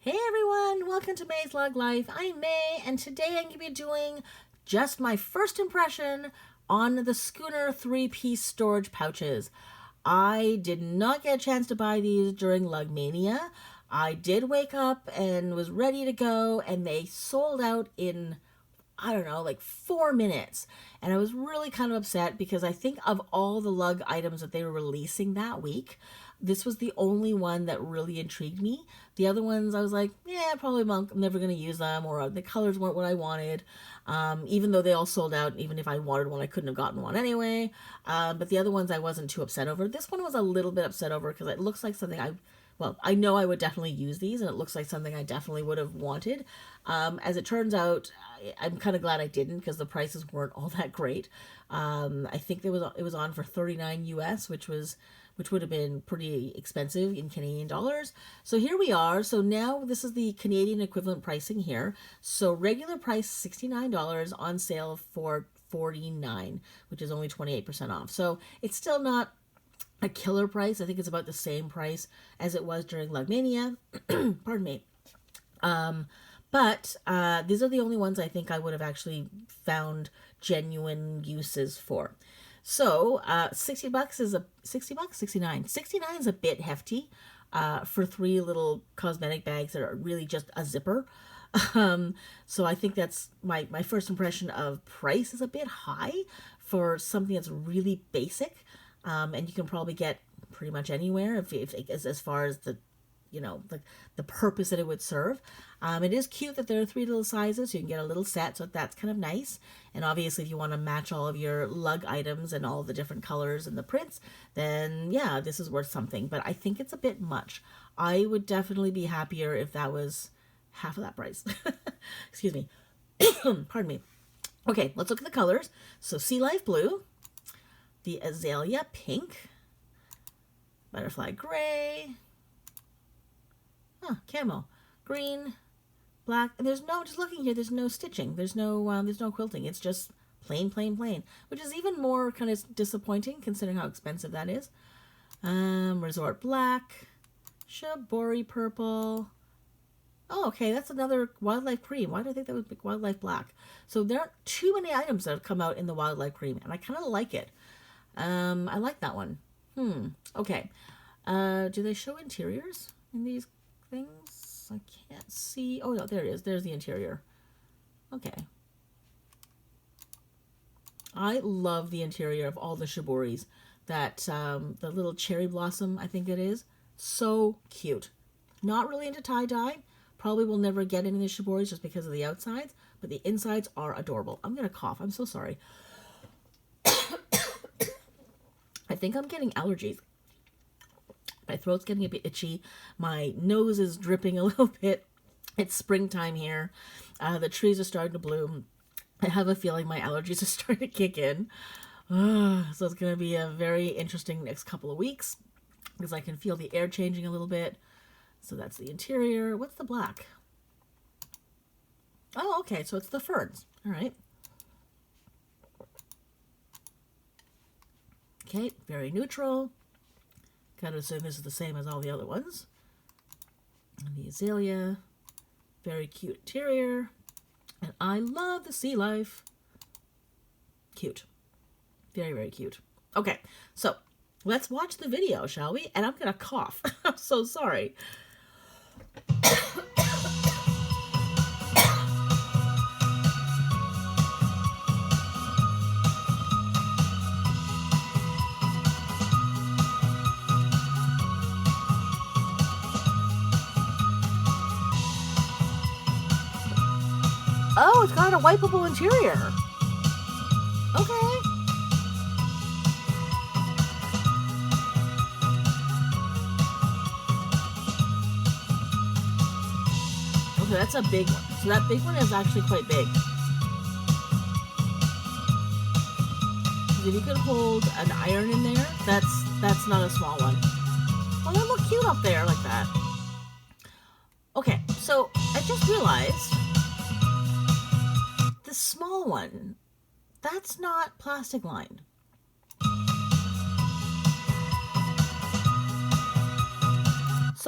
Hey everyone, welcome to May's Lug Life. I'm May, and today I'm going to be doing just my first impression on the Schooner 3-piece storage pouches. I did not get a chance to buy these during Lug Mania. I did wake up and was ready to go, and they sold out in, I don't know, like 4 minutes. And I was really kind of upset because I think of all the lug items that they were releasing that week, this was the only one that really intrigued me. The other ones, I was like, yeah, probably I'm never going to use them, or the colors weren't what I wanted. Even though they all sold out, even if I wanted one, I couldn't have gotten one anyway. But the other ones I wasn't too upset over. This one was a little bit upset over because it looks like something I know I would definitely use these, and it looks like something I definitely would have wanted. As it turns out, I'm kind of glad I didn't because the prices weren't all that great. I think it was on for $39 US, which would have been pretty expensive in Canadian dollars. So here we are. So now this is the Canadian equivalent pricing here. So regular price $69, on sale for $49, which is only 28% off. So it's still not a killer price. I think it's about the same price as it was during Lug Mania. Pardon me. But these are the only ones I think I would have actually found genuine uses for. So, $60 is 69. 69 is a bit hefty for 3 little cosmetic bags that are really just a zipper. So I think that's my first impression of price is a bit high for something that's really basic. And you can probably get pretty much anywhere if as far as the purpose that it would serve. It is cute that there are 3 little sizes, so you can get a little set, so that's kind of nice. And obviously, if you want to match all of your lug items and all the different colors and the prints, then yeah, this is worth something. But I think it's a bit much. I would definitely be happier if that was half of that price. Excuse me. Pardon me. Okay, let's look at the colors. So Sea Life Blue, the Azalea Pink, Butterfly Gray, camo, green, black. And there's no, just looking here, there's no stitching. There's no quilting. It's just plain, which is even more kind of disappointing considering how expensive that is. Resort Black, Shibori Purple. Oh, okay, that's another Wildlife Cream. Why do I think that was Wildlife Black? So there aren't too many items that have come out in the Wildlife Cream, and I kind of like it. I like that one. Okay. Do they show interiors in these things? I can't see. Oh no, there it is. There's the interior. Okay. I love the interior of all the Shiboris. That the little cherry blossom, I think it is. So cute. Not really into tie-dye. Probably will never get any of the Shiboris just because of the outsides, but the insides are adorable. I'm gonna cough. I'm so sorry. I think I'm getting allergies. My throat's getting a bit itchy. My nose is dripping a little bit. It's springtime here. The trees are starting to bloom. I have a feeling my allergies are starting to kick in. So it's going to be a very interesting next couple of weeks because I can feel the air changing a little bit. So that's the interior. What's the black? Oh, okay. So it's the ferns. All right. Okay. Very neutral. Kind of assume this is the same as all the other ones. And the azalea, very cute interior. And I love the Sea Life. Cute. Very cute. Okay, so let's watch the video, shall we? And I'm going to cough. I'm so sorry. Oh, it's got a wipeable interior. Okay. Okay, that's a big one. So that big one is actually quite big. If you could hold an iron in there, that's not a small one. Well, they look cute up there like that. Okay, so I just realized the small one, that's not plastic lined.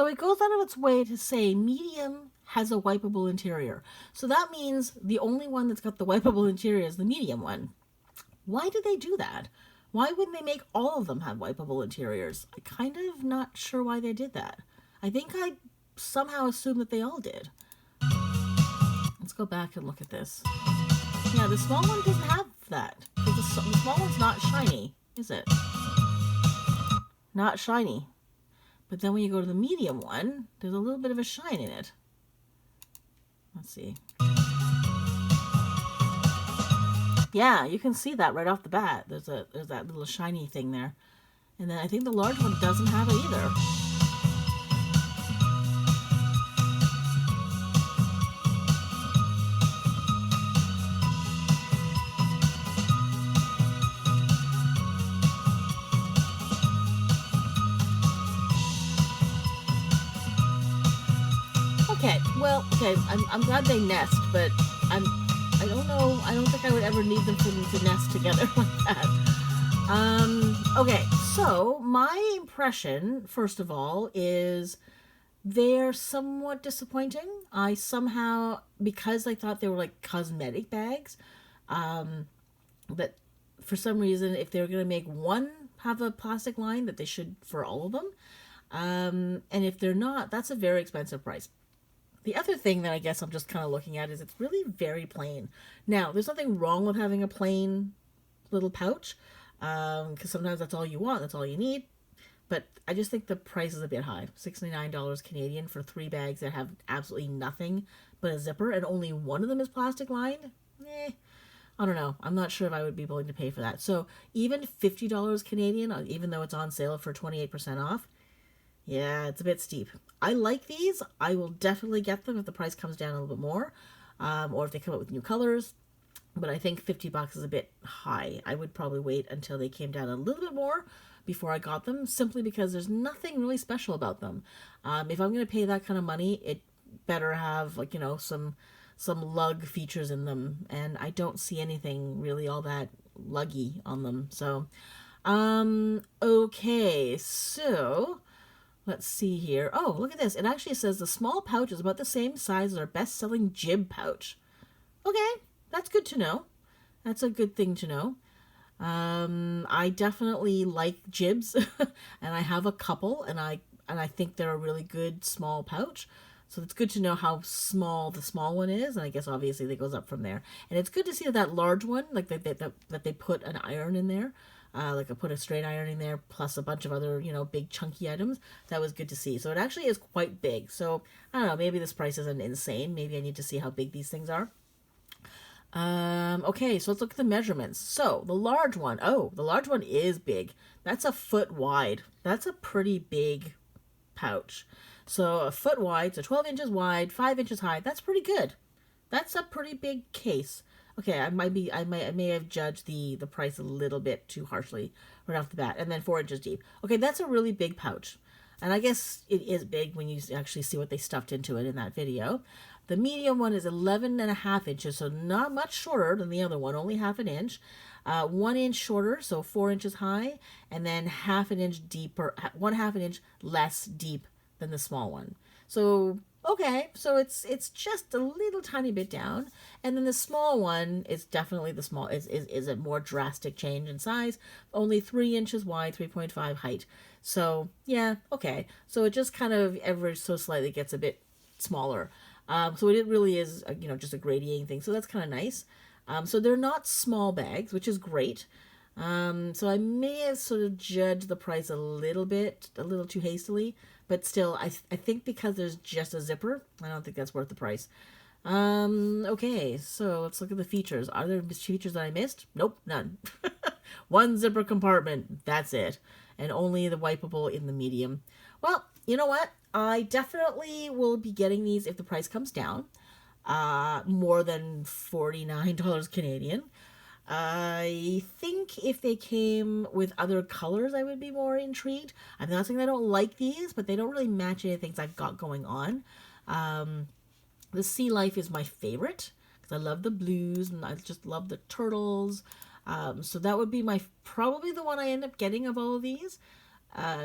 So it goes out of its way to say medium has a wipeable interior. So that means the only one that's got the wipeable interior is the medium one. Why did they do that? Why wouldn't they make all of them have wipeable interiors? I kind of not sure why they did that. I think I somehow assumed that they all did. Let's go back and look at this. Yeah, the small one doesn't have that. The small one's not shiny, is it? Not shiny. But then when you go to the medium one, there's a little bit of a shine in it. Let's see. Yeah, you can see that right off the bat. There's that little shiny thing there. And then I think the large one doesn't have it either. Okay, I'm glad they nest, but I don't know, I don't think I would ever need them for them to nest together like that. Okay, so my impression, first of all, is they're somewhat disappointing. I somehow, because I thought they were like cosmetic bags, but for some reason, if they were going to make one have a plastic line, that they should for all of them. And if they're not, that's a very expensive price. The other thing that I guess I'm just kind of looking at is it's really very plain. Now, there's nothing wrong with having a plain little pouch, because sometimes that's all you want, that's all you need. But I just think the price is a bit high. $69 Canadian for 3 bags that have absolutely nothing but a zipper, and only one of them is plastic lined. I don't know. I'm not sure if I would be willing to pay for that. So even $50 Canadian, even though it's on sale for 28% off, yeah, it's a bit steep. I like these. I will definitely get them if the price comes down a little bit more, or if they come out with new colors. But I think $50 is a bit high. I would probably wait until they came down a little bit more before I got them, simply because there's nothing really special about them. If I'm going to pay that kind of money, it better have, like, you know, some lug features in them, and I don't see anything really all that luggy on them. So, okay, so let's see here. Oh, look at this. It actually says the small pouch is about the same size as our best-selling jib pouch. Okay, that's good to know. That's a good thing to know. I definitely like jibs, and I have a couple, and I think they're a really good small pouch. So it's good to know how small the small one is, and I guess obviously that goes up from there. And it's good to see that large one, like that they put an iron in there. Like I put a straight iron in there, plus a bunch of other, you know, big chunky items. That was good to see. So it actually is quite big. So I don't know, maybe this price isn't insane. Maybe I need to see how big these things are. Okay, so let's look at the measurements. So the large one, the large one is big. That's a foot wide. That's a pretty big pouch. So a foot wide, so 12 inches wide, 5 inches high. That's pretty good. That's a pretty big case. Okay, I may have judged the price a little bit too harshly right off the bat. And then 4 inches deep. Okay, that's a really big pouch. And I guess it is big when you actually see what they stuffed into it in that video. The medium one is 11.5 inches, so not much shorter than the other one, only half an inch. 1 inch shorter, so 4 inches high, and then half an inch deeper, 1/2 an inch less deep than the small one. So okay, so it's just a little tiny bit down, and then the small one is definitely the small is a more drastic change in size, only 3 inches wide, 3.5 height. So yeah, okay, so it just kind of ever so slightly gets a bit smaller. So it really is, you know, just a gradiating thing. So that's kind of nice. So they're not small bags, which is great. So I may have sort of judged the price a little too hastily, but still, I think because there's just a zipper, I don't think that's worth the price. Okay, so let's look at the features. Are there features that I missed? Nope, none. One zipper compartment, that's it. And only the wipeable in the medium. Well, you know what? I definitely will be getting these if the price comes down. More than $49 Canadian. I think if they came with other colors, I would be more intrigued. I'm not saying I don't like these, but they don't really match any things I've got going on. The Sea Life is my favorite because I love the blues and I just love the turtles. So that would be probably the one I end up getting of all of these.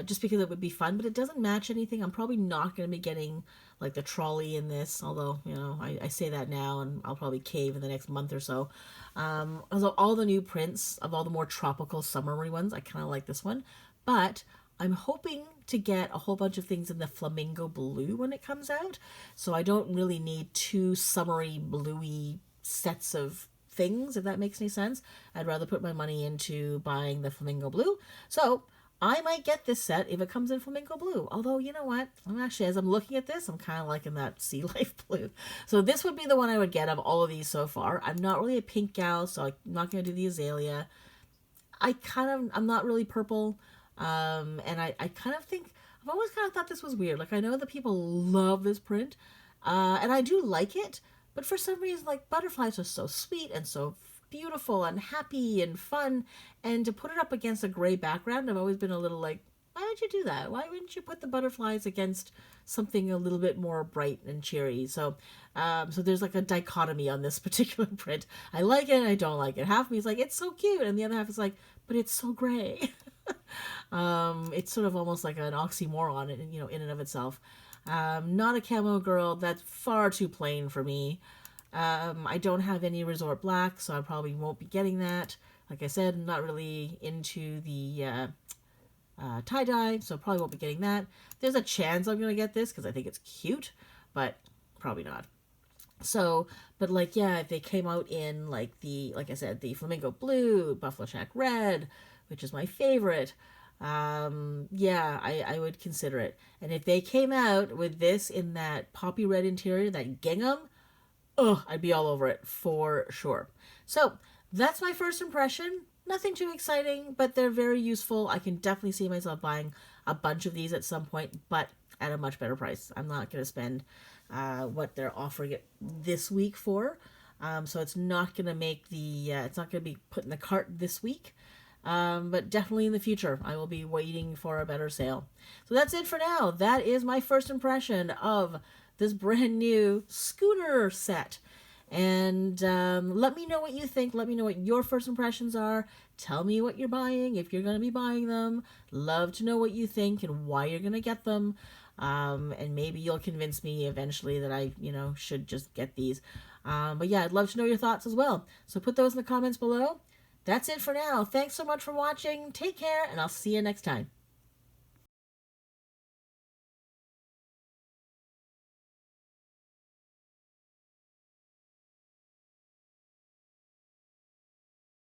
just because it would be fun, but it doesn't match anything. I'm probably not going to be getting like the trolley in this, although, I say that now and I'll probably cave in the next month or so. Also, all the new prints of all the more tropical summery ones, I kind of like this one, but I'm hoping to get a whole bunch of things in the flamingo blue when it comes out, so I don't really need two summery bluey sets of things, if that makes any sense. I'd rather put my money into buying the flamingo blue. So I might get this set if it comes in flamingo blue. Although, you know what? I'm actually, as I'm looking at this, I'm kind of liking that sea life blue. So this would be the one I would get of all of these so far. I'm not really a pink gal, so I'm not going to do the azalea. I'm not really purple. And I kind of think, I've always kind of thought this was weird. Like, I know that people love this print, and I do like it, but for some reason, like, butterflies are so sweet and so beautiful and happy and fun, and to put it up against a gray background, I've always been a little like, why would you do that? Why wouldn't you put the butterflies against something a little bit more bright and cheery? So, so there's like a dichotomy on this particular print. I like it and I don't like it. Half of me is like, it's so cute, and the other half is like, but it's so gray. It's sort of almost like an oxymoron, in and of itself. Not a camo girl. That's far too plain for me. I don't have any resort black, so I probably won't be getting that. Like I said, I'm not really into the tie-dye, so probably won't be getting that. There's a chance I'm going to get this because I think it's cute, but probably not. So, but like, yeah, if they came out in like like I said, the flamingo blue, buffalo shack red, which is my favorite, yeah, I would consider it. And if they came out with this in that poppy red interior, that gingham, oh, I'd be all over it for sure. So that's my first impression. Nothing too exciting, but they're very useful. I can definitely see myself buying a bunch of these at some point, but at a much better price. I'm not going to spend what they're offering it this week for. So it's not going to make it's not going to be put in the cart this week. But definitely in the future, I will be waiting for a better sale. So that's it for now. That is my first impression of this brand new Schooner set. And let me know what you think. Let me know what your first impressions are. Tell me what you're buying, if you're going to be buying them. Love to know what you think and why you're going to get them. And maybe you'll convince me eventually that I, should just get these. But yeah, I'd love to know your thoughts as well. So put those in the comments below. That's it for now. Thanks so much for watching. Take care, and I'll see you next time.